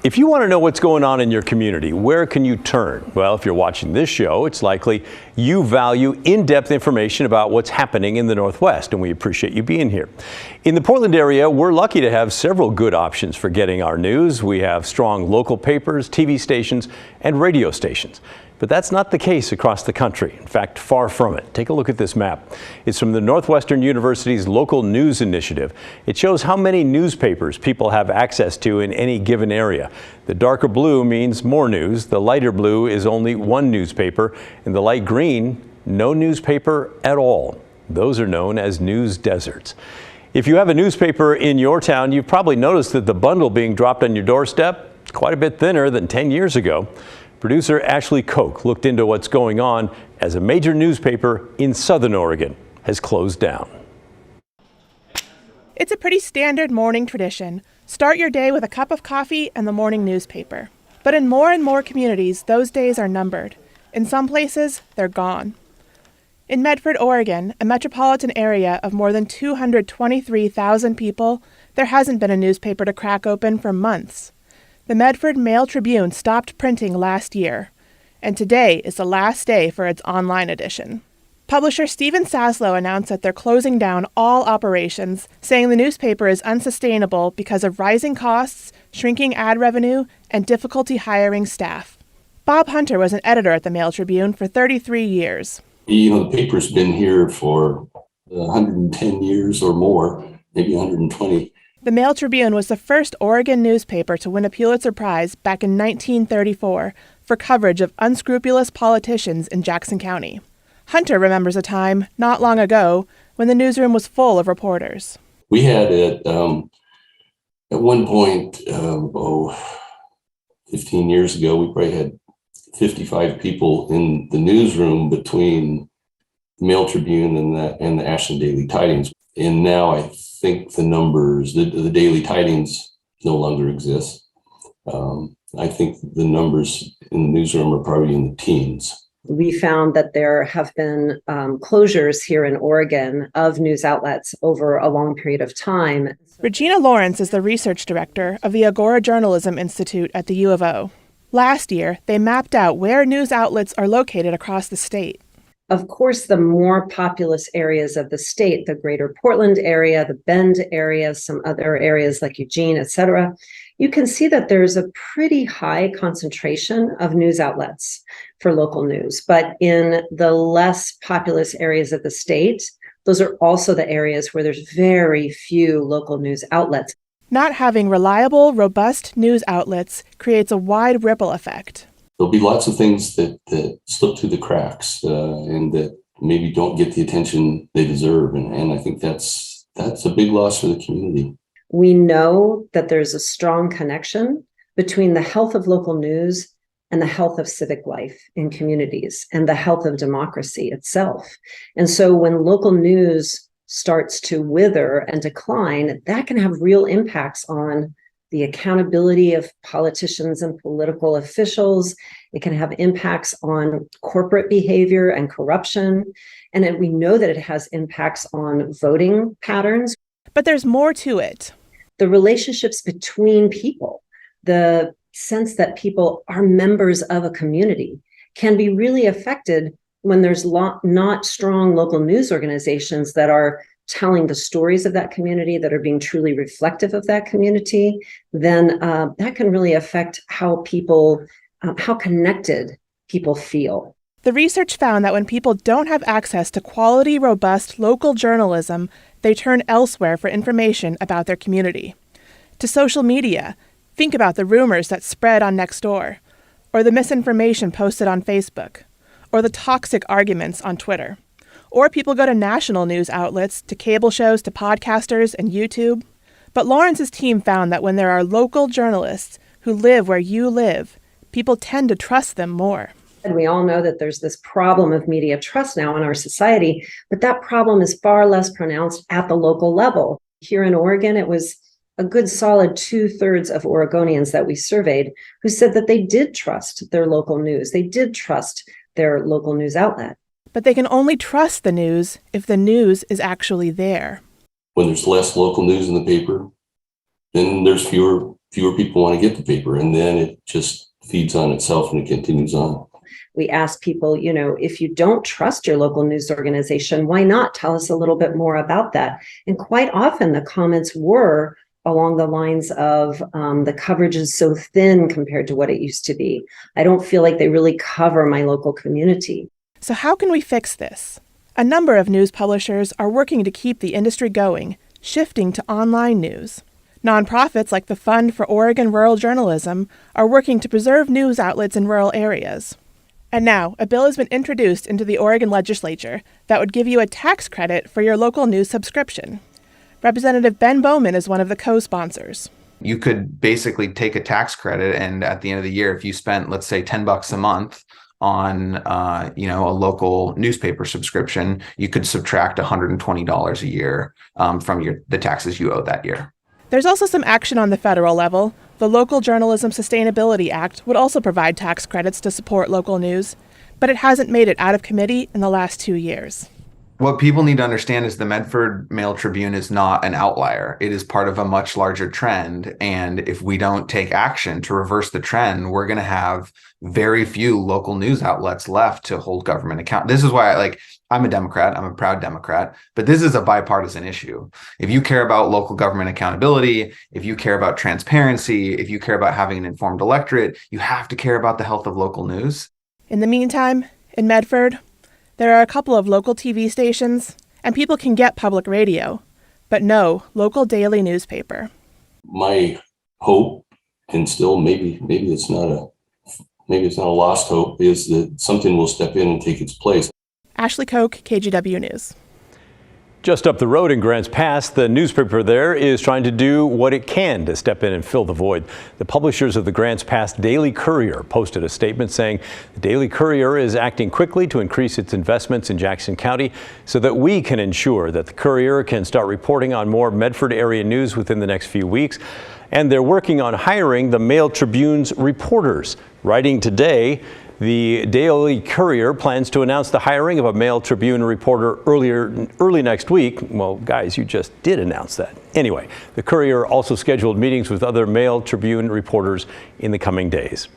If you want to know what's going on in your community, where can you turn? Well, if you're watching this show, it's likely you value in-depth information about what's happening in the Northwest, and we appreciate you being here. In the Portland area, we're lucky to have several good options for getting our news. We have strong local papers, TV stations, and radio stations. But that's not the case across the country. In fact, far from it. Take a look at this map. It's from the Northwestern University's Local News Initiative. It shows how many newspapers people have access to in any given area. The darker blue means more news. The lighter blue is only one newspaper, and the light green, no newspaper at all. Those are known as news deserts. If you have a newspaper in your town, you've probably noticed that the bundle being dropped on your doorstep is quite a bit thinner than 10 years ago. Producer Ashley Koch looked into what's going on as a major newspaper in Southern Oregon has closed down. It's a pretty standard morning tradition. Start your day with a cup of coffee and the morning newspaper. But in more and more communities, those days are numbered. In some places, they're gone. In Medford, Oregon, a metropolitan area of more than 223,000 people, there hasn't been a newspaper to crack open for months. The Medford Mail Tribune stopped printing last year, and today is the last day for its online edition. Publisher Stephen Saslow announced that they're closing down all operations, saying the newspaper is unsustainable because of rising costs, shrinking ad revenue, and difficulty hiring staff. Bob Hunter was an editor at the Mail Tribune for 33 years. The paper's been here for 110 years or more, maybe 120. The Mail Tribune was the first Oregon newspaper to win a Pulitzer Prize back in 1934 for coverage of unscrupulous politicians in Jackson County. Hunter remembers a time, not long ago, when the newsroom was full of reporters. We had at one point, 15 years ago, we probably had 55 people in the newsroom between the Mail Tribune and the Ashland Daily Tidings. And now I think the numbers, the Daily Tidings no longer exist. I think the numbers in the newsroom are probably in the teens. We found that there have been closures here in Oregon of news outlets over a long period of time. Regina Lawrence is the research director of the Agora Journalism Institute at the U of O. Last year, they mapped out where news outlets are located across the state. Of course, the more populous areas of the state, the greater Portland area, the Bend area, some other areas like Eugene, et cetera, you can see that there's a pretty high concentration of news outlets for local news. But in the less populous areas of the state, those are also the areas where there's very few local news outlets. Not having reliable, robust news outlets creates a wide ripple effect. There'll be lots of things that slip through the cracks and that maybe don't get the attention they deserve. And I think that's a big loss for the community. We know that there's a strong connection between the health of local news and the health of civic life in communities and the health of democracy itself. And so when local news starts to wither and decline, that can have real impacts on the accountability of politicians and political officials. It can have impacts on corporate behavior and corruption. And we know that it has impacts on voting patterns. But there's more to it. The relationships between people, the sense that people are members of a community, can be really affected when there's not strong local news organizations that are telling the stories of that community, that are being truly reflective of that community. Then that can really affect how connected people feel. The research found that when people don't have access to quality, robust local journalism, they turn elsewhere for information about their community. To social media. Think about the rumors that spread on Nextdoor, or the misinformation posted on Facebook, or the toxic arguments on Twitter. Or people go to national news outlets, to cable shows, to podcasters and YouTube. But Lawrence's team found that when there are local journalists who live where you live, people tend to trust them more. And we all know that there's this problem of media trust now in our society, but that problem is far less pronounced at the local level. Here in Oregon, it was a good solid 2/3 of Oregonians that we surveyed who said that they did trust their local news. They did trust their local news outlet. But they can only trust the news if the news is actually there. When there's less local news in the paper, then there's fewer fewer people want to get the paper, and then it just feeds on itself and it continues on. We ask people, if you don't trust your local news organization, why not tell us a little bit more about that? And quite often the comments were along the lines of the coverage is so thin compared to what it used to be. I don't feel like they really cover my local community. So how can we fix this? A number of news publishers are working to keep the industry going, shifting to online news. Nonprofits like the Fund for Oregon Rural Journalism are working to preserve news outlets in rural areas. And now, a bill has been introduced into the Oregon legislature that would give you a tax credit for your local news subscription. Representative Ben Bowman is one of the co-sponsors. You could basically take a tax credit, and at the end of the year, if you spent, let's say, $10 a month on a local newspaper subscription, you could subtract $120 a year from the taxes you owe that year. There's also some action on the federal level. The Local Journalism Sustainability Act would also provide tax credits to support local news, but it hasn't made it out of committee in the last 2 years. What people need to understand is the Medford Mail Tribune is not an outlier. It is part of a much larger trend. And if we don't take action to reverse the trend, we're going to have very few local news outlets left to hold government account. This is why I'm a Democrat. I'm a proud Democrat, but this is a bipartisan issue. If you care about local government accountability, if you care about transparency, if you care about having an informed electorate, you have to care about the health of local news. In the meantime, in Medford, there are a couple of local TV stations, and people can get public radio, but no local daily newspaper. My hope, and still maybe it's not a lost hope, is that something will step in and take its place. Ashley Koch, KGW News. Just up the road in Grants Pass, the newspaper there is trying to do what it can to step in and fill the void. The publishers of the Grants Pass Daily Courier posted a statement saying the Daily Courier is acting quickly to increase its investments in Jackson County so that we can ensure that the Courier can start reporting on more Medford area news within the next few weeks. And they're working on hiring the Mail Tribune's reporters. Writing today, the Daily Courier plans to announce the hiring of a Mail Tribune reporter early next week. Well, guys, you just did announce that. Anyway, the Courier also scheduled meetings with other Mail Tribune reporters in the coming days.